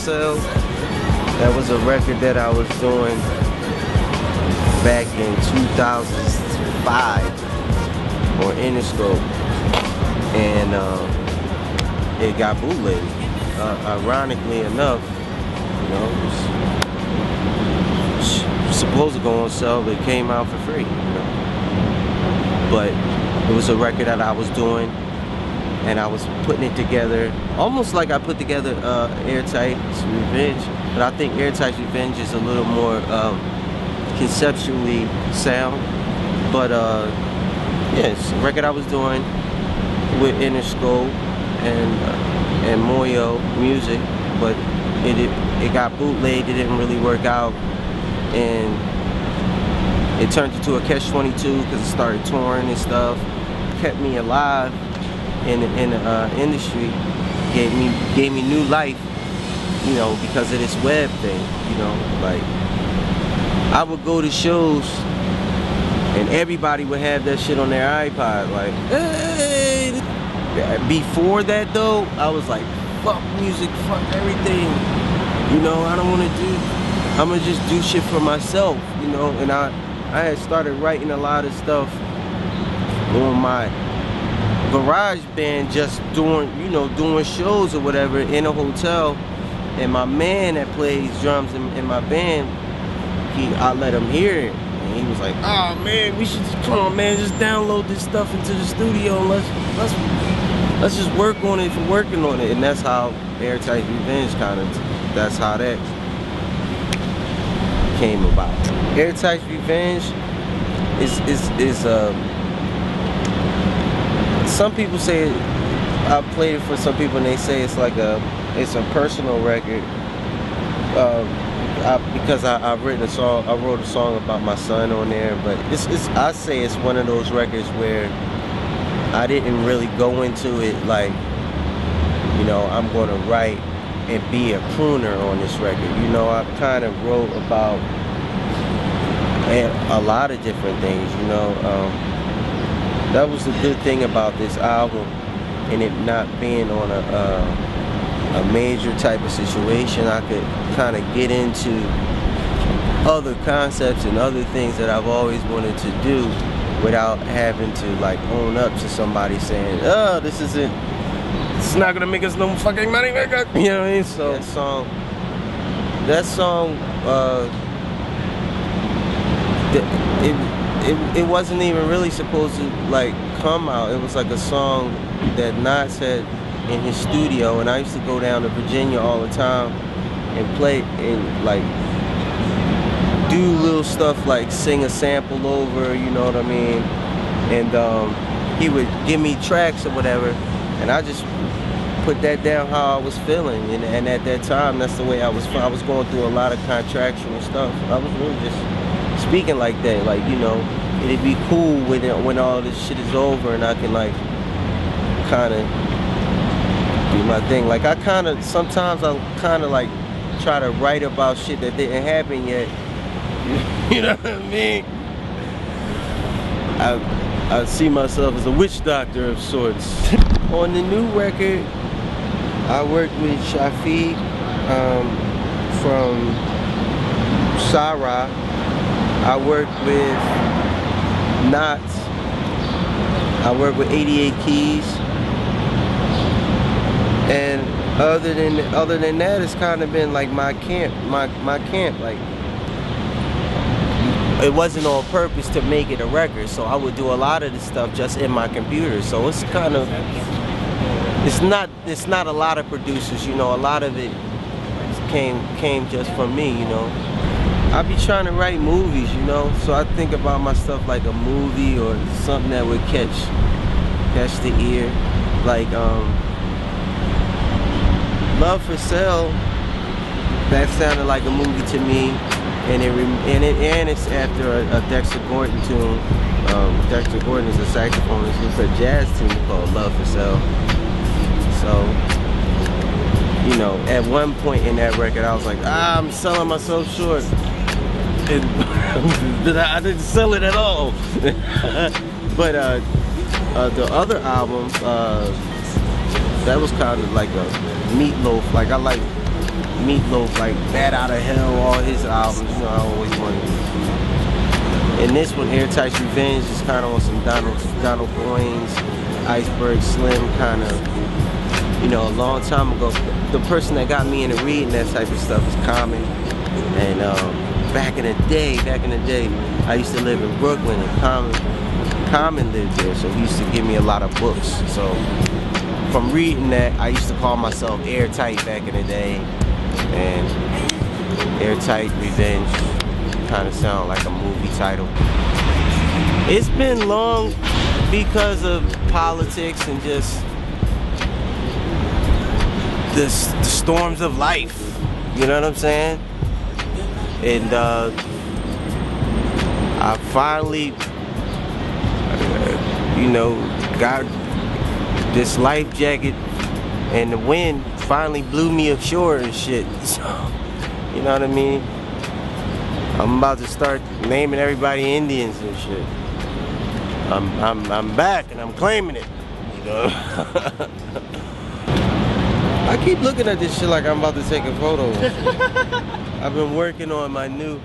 Sale. That was a record that I was doing back in 2005 on Interscope, and it got bootlegged. Ironically enough, you know, it was supposed to go on sale, but it came out for free, you know. But it was a record that I was doing, and I was putting it together almost like I put together Airtight's Revenge, but I think Airtight's Revenge is a little more conceptually sound. But yeah, it's a record I was doing with Interscope and Moyo Music, but it got bootlegged. It didn't really work out, and it turned into a catch-22 because it started touring and stuff. Kept me alive in the industry, gave me new life, you know, because of this web thing, you know. Like, I would go to shows and everybody would have that shit on their iPod, like, hey. Before that though, I was like, fuck music, fuck everything, you know. I don't want to do, I'm gonna just do shit for myself, you know. And I had started writing a lot of stuff on my garage band, just doing, you know, doing shows or whatever in a hotel. And my man that plays drums in my band, I let him hear it, and he was like, oh man, we should just, come on man, just download this stuff into the studio and let's just work on it for working on it. And that's how Airtight Revenge that's how that came about. Airtight Revenge is some people say, I played it for some people and they say it's like it's a personal record, because I wrote a song about my son on there. But I say it's one of those records where I didn't really go into it like, you know, I'm gonna write and be a crooner on this record. You know, I kind of wrote about a lot of different things, you know. That was the good thing about this album, and it not being on a major type of situation. I could kind of get into other concepts and other things that I've always wanted to do without having to like own up to somebody saying, oh, this is not gonna make us no fucking money, nigga. You know what I mean? So that song, it wasn't even really supposed to like come out. It was like a song that Nas had in his studio, and I used to go down to Virginia all the time and play and like do little stuff like sing a sample over, you know what I mean? And he would give me tracks or whatever, and I just put that down how I was feeling. And at that time, that's the way I was going through a lot of contractual stuff. I was really just speaking like that, like, you know, it'd be cool when all this shit is over and I can like kind of do my thing. Like sometimes I kind of like try to write about shit that didn't happen yet. You know what I mean? I see myself as a witch doctor of sorts. On the new record, I worked with Shafiq from Sarah. I worked with Knots. I worked with 88 Keys. And other than that, it's kind of been like my camp. Like, it wasn't on purpose to make it a record, so I would do a lot of this stuff just in my computer. So it's kind of, it's not a lot of producers, you know. A lot of it came just from me, you know. I be trying to write movies, you know, so I think about my stuff like a movie or something that would catch the ear. Like Love for Sale, that sounded like a movie to me, and it's after a Dexter Gordon tune. Dexter Gordon is a saxophonist. It's a jazz tune called Love for Sale. So, you know, at one point in that record, I was like, I'm selling myself short. And I didn't sell it at all. But the other album, that was kind of like a meatloaf. Like, I like Meatloaf, like Bat Out of Hell, all his albums, you know, I always wanted. And this one, Airtight's Revenge, is kind of on some Donald Goines, Iceberg Slim kind of, you know, a long time ago. The person that got me into reading that type of stuff is Common. And back in the day, I used to live in Brooklyn, and Common lived there, so he used to give me a lot of books. So from reading that, I used to call myself Airtight back in the day, and Airtight Revenge kind of sound like a movie title. It's been long because of politics and just the storms of life, you know what I'm saying? And I finally, you know, got this life jacket, and the wind finally blew me ashore and shit. So, you know what I mean? I'm about to start naming everybody Indians and shit. I'm back and I'm claiming it, you know. I keep looking at this shit like I'm about to take a photo. I've been working on my new